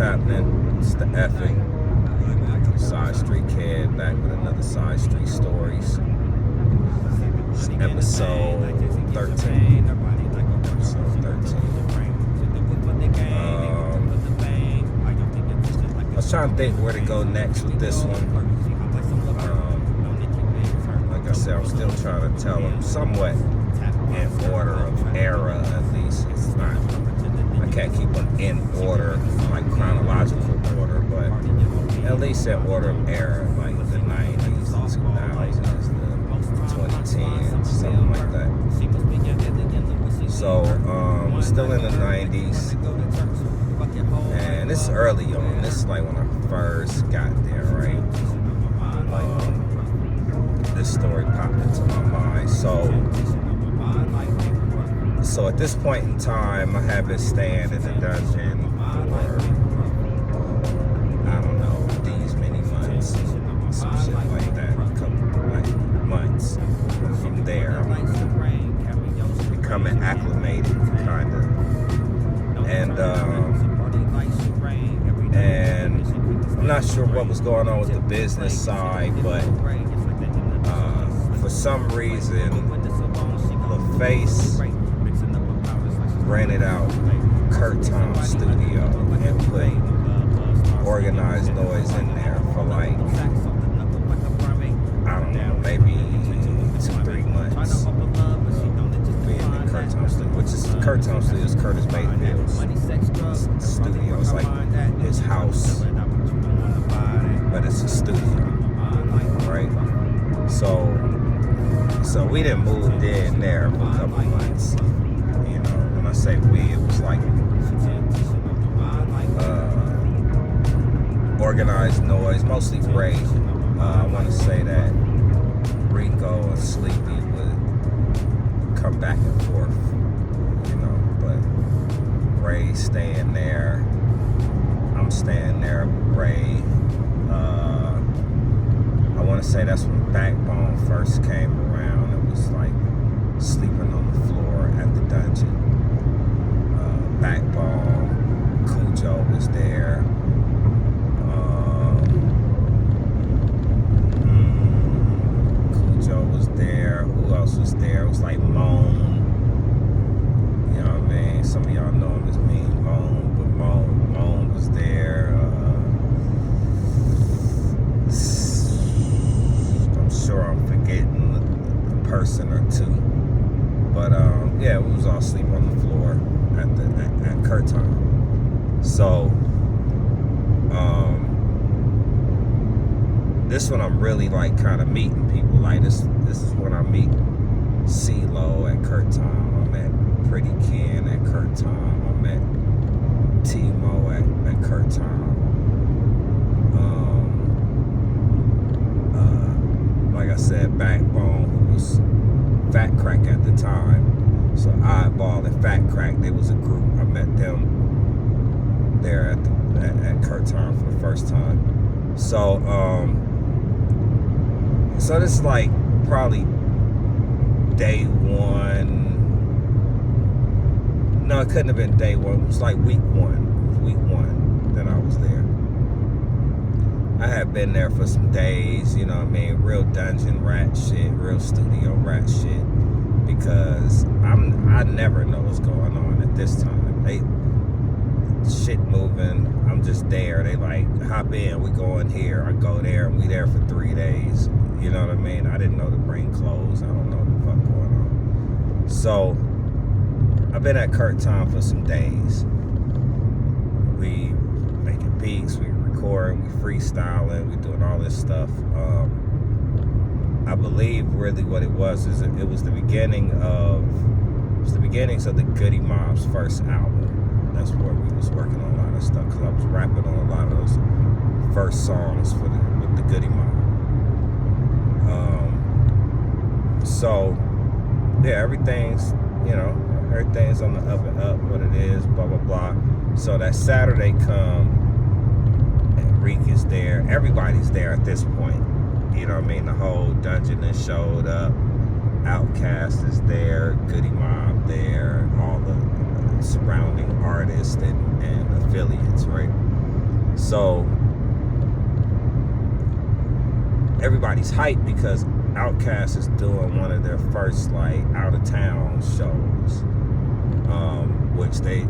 happening? It's the effing SideStreet kid back with another SideStreet Stories. It's episode 13. I was trying to think where to go next with this one. Like I said, I'm still trying to tell them somewhat in order of era, at least. It's not, I can't keep them in order, like chronological order, but at least in order of era, like the 90s, the 2000s, the 2010s, something like that. So, we're still in the 90s, and this is early on. This is like when I first got there, right? Like, this story popped into my mind. So at this point in time, I have been staying in the dungeon for, I don't know, these many months, some shit like that, a couple, like, months. From there, I'm becoming acclimated, kind of. And I'm not sure what was going on with the business side, but for some reason, LaFace rented out Kurt Tom's studio and put organized noise in there for like, I don't know, maybe 2-3 months. Being in Kurt Tom's studio, which is Kurt Tom's studio is Curtis Mayfield's studio. It's like his house, but it's a studio, right? So we didn't move in there for a couple months. You know, when I say we, it was like organized noise, mostly Ray. I want to say that Rico and Sleepy would come back and forth, you know, but Ray staying there, I'm staying there with Ray. I want to say that's when Backbone first came around. It was like sleeping on the floor at the dungeon. Backbone, Cujo was there. Cujo was there. Who else was there? It was like Moan. You know what I mean? Some of y'all know him as Mean Moan, but Moan was there. I'm sure I'm forgetting a person or two. But yeah, we was all sleeping on the floor at Kurt Tom. So this one I'm really like kind of meeting people. Like this is when I meet CeeLo at Kurt Tom. I met Pretty Ken at Kurt Tom. I met T-Mo at Kurt Tom. Like I said, Backbone, who was Fat Crack at the time. So OutKast and Fat Crack, they was a group. I met them there at Kurt Tom for the first time. So this is like probably day one. No, it couldn't have been day one. It was like week one. It was week one that I was there. I had been there for some days, you know what I mean? Real dungeon rat shit, real studio rat shit. Because I never know what's going on at this time. Shit moving, I'm just there. They like, hop in, we going here. I go there, and we there for 3 days. You know what I mean? I didn't know to bring clothes. I don't know what the fuck going on. So, I've been at Kurt Tom for some days. We making beats, we recording, we freestyling, we doing all this stuff. I believe really what it was is it was the beginnings of the Goody Mob's first album. That's where we was working on a lot of stuff, because I was rapping on a lot of those first songs with the Goody Mob. So yeah, everything's on the up and up, what it is, blah blah blah. So that Saturday come, and Reek is there. Everybody's there at this point. You know what I mean? The whole dungeon has showed up. OutKast is there, Goody Mob there, all the surrounding artists and affiliates, right? So everybody's hyped because OutKast is doing one of their first like out of town shows, which they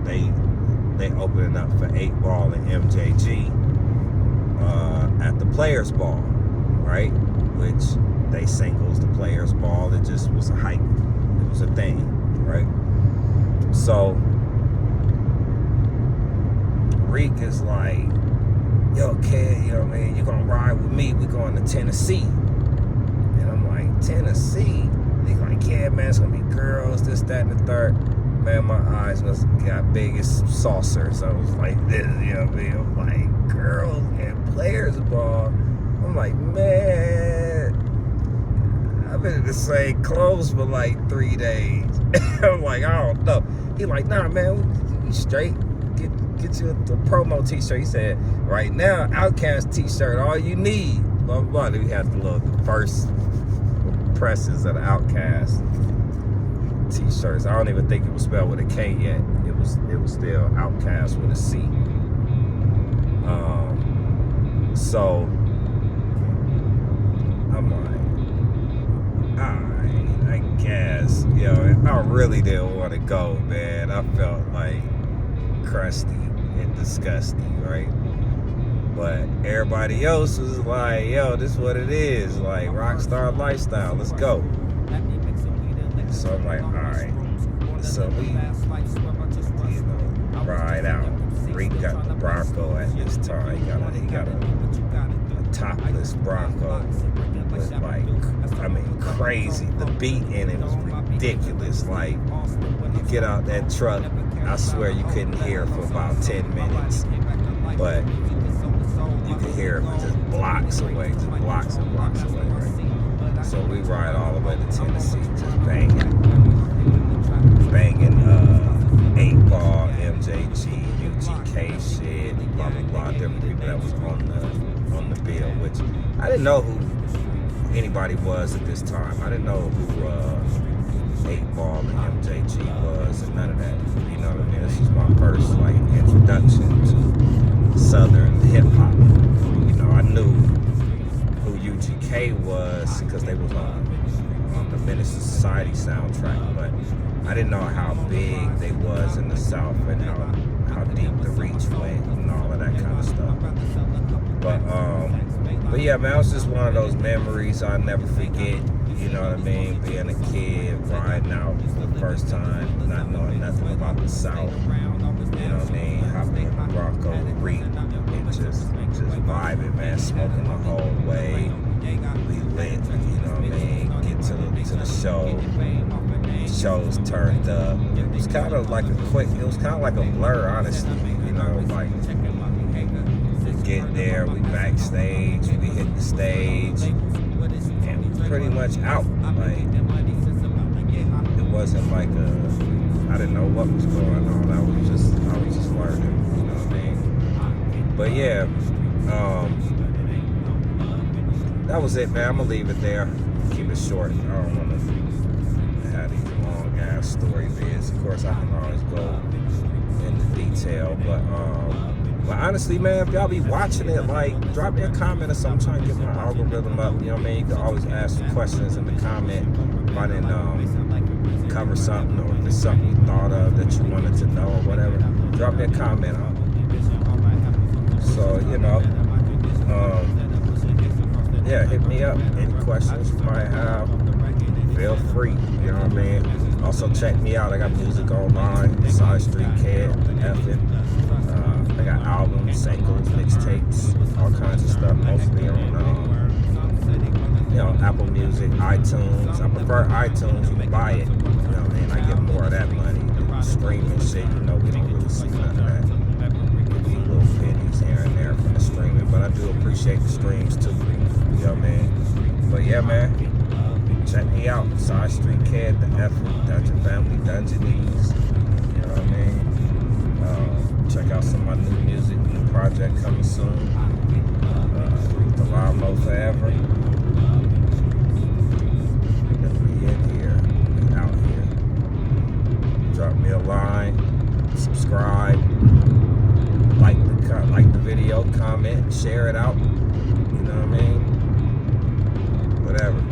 opening up for 8Ball and MJG at the Players Ball, right? Which they singles the Players Ball. It just was a hype. It was a thing, right? So Reek is like, yo, kid, you know what I mean? You gonna ride with me? We going to Tennessee. And I'm like, Tennessee? They like, yeah, man, it's gonna be girls, this, that, and the third. Man, my eyes must have got big as saucers. I was like this, you know what I mean? I'm like, girls and Players Ball. I'm like, man, I've been in the same clothes for like 3 days. I'm like, I don't know. He like, nah, man, we straight. Get you the promo t-shirt. He said, right now, OutKast t-shirt, all you need. Blah, blah, blah. We had the first presses of the OutKast t-shirts. I don't even think it was spelled with a K yet. It was still OutKast with a C. So I'm like, alright, I guess, yo, I really didn't want to go, man. I felt like crusty and disgusting, right? But everybody else was like, yo, this is what it is, like rockstar lifestyle, let's go. So I'm like, alright. So we, you know, ride out. Reek got the Bronco at this time. He got a topless Bronco with like, I mean, crazy. The beat in it was ridiculous. Like, you get out that truck, I swear you couldn't hear for about 10 minutes. But you could hear it just blocks away, just blocks and blocks away, right? So we ride all the way to Tennessee, just banging 8Ball, MJG, UGK shit, blah blah blah, different people that was on the bill, which I didn't know who anybody was at this time. I didn't know who 8Ball and MJG was and none of that. You know what I mean? This was my first like introduction to Southern hip hop. You know, I knew who UGK was because they was on the Menace to Society soundtrack, but I didn't know how big they was in the South and how deep the reach went and all of that kind of stuff. But yeah, man, it was just one of those memories I'll never forget. You know what I mean? Being a kid, riding out for the first time, not knowing nothing about the South. You know what I mean? Hopping in the Bronco, Reek, and just vibing, man, smoking the whole way. We lit, you know what I mean? Get to the show. Shows turned up. It was kind of like a blur, honestly. You know, like we get there, we backstage, we hit the stage, and pretty much out. Like it wasn't like I didn't know what was going on. I was just learning. You know what I mean? But yeah, that was it, man. I'm gonna leave it there. Keep it short. I don't want to have these long ass story vids. Of course, I can always go into detail, but honestly, man, if y'all be watching it, like, drop me a comment or something. I'm trying to get my algorithm up. You know what I mean? You can always ask some questions in the comment if I didn't cover something, or if there's something you thought of that you wanted to know or whatever. Drop me a comment on. So, you know, yeah, hit me up. Any questions you might have, feel free. You know what I mean? Also, check me out. I got music online. SideStreet, Ep.13. I got albums, singles, mixtapes, all kinds of stuff. Mostly on, Apple Music, iTunes. I prefer iTunes. You can buy it. You know what I mean? I get more of that money. Streaming shit, we don't really see none of that. Little pennies here and there from the streaming, but I do appreciate the streams too. You know what I mean? But yeah, man, check me out. SideStreet Kid, the Effort, Dungeon Family, Dungeonies. You know what I mean? Check out some of my new music, new project coming soon. The Lamo Forever. And we in here, we out here. Drop me a line, subscribe, like the video, comment. comment, share it out. You know what I mean? Whatever.